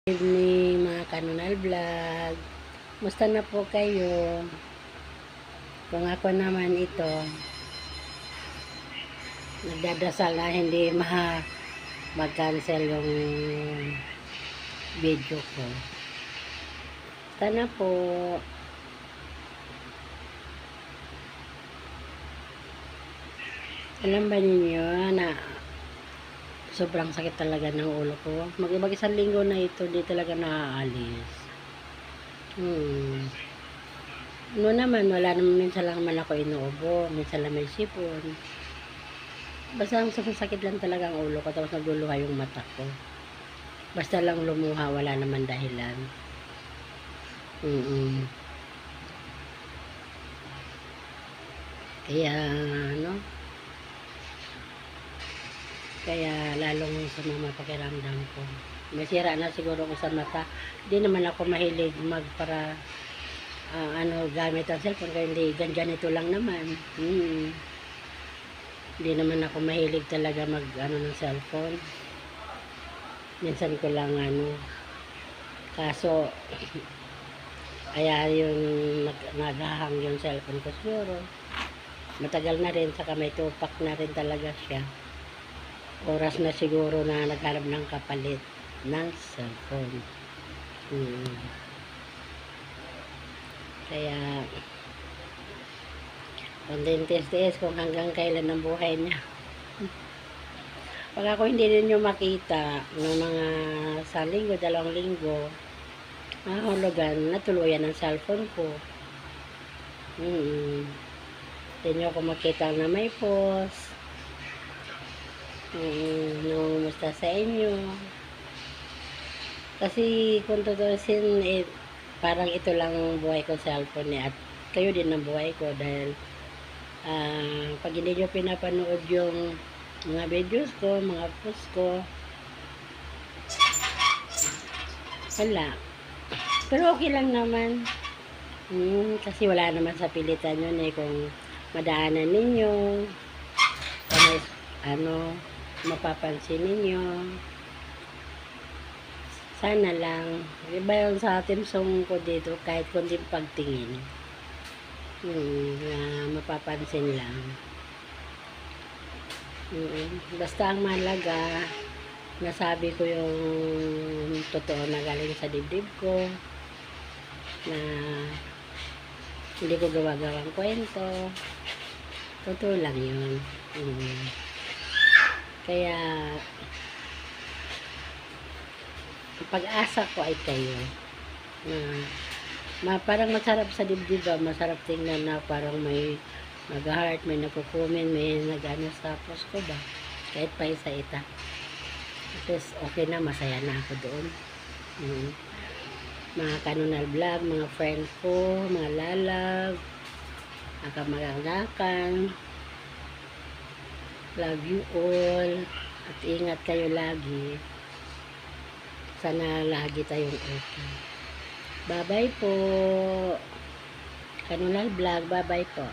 Good evening mga Kanunal Vlog. Musta na po kayo? Kung ako naman ito, nagdadasal na hindi mag-cancel yung video ko. Musta na po? Alam ba ninyo na sobrang sakit talaga ng ulo ko. Mag-isang linggo na ito, di talaga naaalis. No naman, wala naman, minsan lang man ako inuubo, minsan lang may sipon. Basta ang sakit lang talaga ang ulo ko, tapos nagluluha yung mata ko. Basta lang lumuha, wala naman dahilan. Kaya lalong sumama pakiramdam ko. Masira na siguro ko sa mata. Hindi naman ako mahilig gamit ang cellphone. Kaya hindi, ganito lang naman. Hindi naman ako mahilig talaga ng cellphone. Minsan ko lang kaso kaya yung naghahang yung cellphone ko siguro. Matagal na rin, saka may tupak na rin talaga siya. Oras na siguro na naghanap ng kapalit ng cellphone. Kaya kontintis kung hanggang kailan ang buhay niya. Pag ako hindi ninyo makita ng mga sa linggo, 2 linggo, nahulugan, natuluyan ang cellphone ko. Hindi nyo ako makita na may post. Nangumusta sa inyo. Kasi kung tutusin, parang ito lang ang buhay ko sa cellphone at kayo din ang buhay ko dahil pag hindi nyo pinapanood yung mga videos ko, mga posts ko, wala. Pero okay lang naman. Kasi wala naman sa pilitan yun kung madaanan ninyo, kung may mapapansin ninyo, sana lang iba yung sa ating song ko dito, kahit kundi pagtingin na mapapansin lang. Basta ang mahalaga, nasabi ko yung totoo na galing sa dibdib ko, na hindi ko gawa-gawang kwento, totoo lang yun. Kaya pag-asa ko ay kayo na parang masarap sa dibdib, masarap tingnan na parang may nag-heart, may nagko-comment, may nag-ano sa post ko ba, kahit pa isa-ita, at least okay na, masaya na ako doon. Mga Kanunal Vlog, mga friends ko, mga lalag, kamag-anakan, love you all, at ingat kayo lagi. Sana lagi tayong okay. Bye bye po. Kanunal Vlog, bye bye po.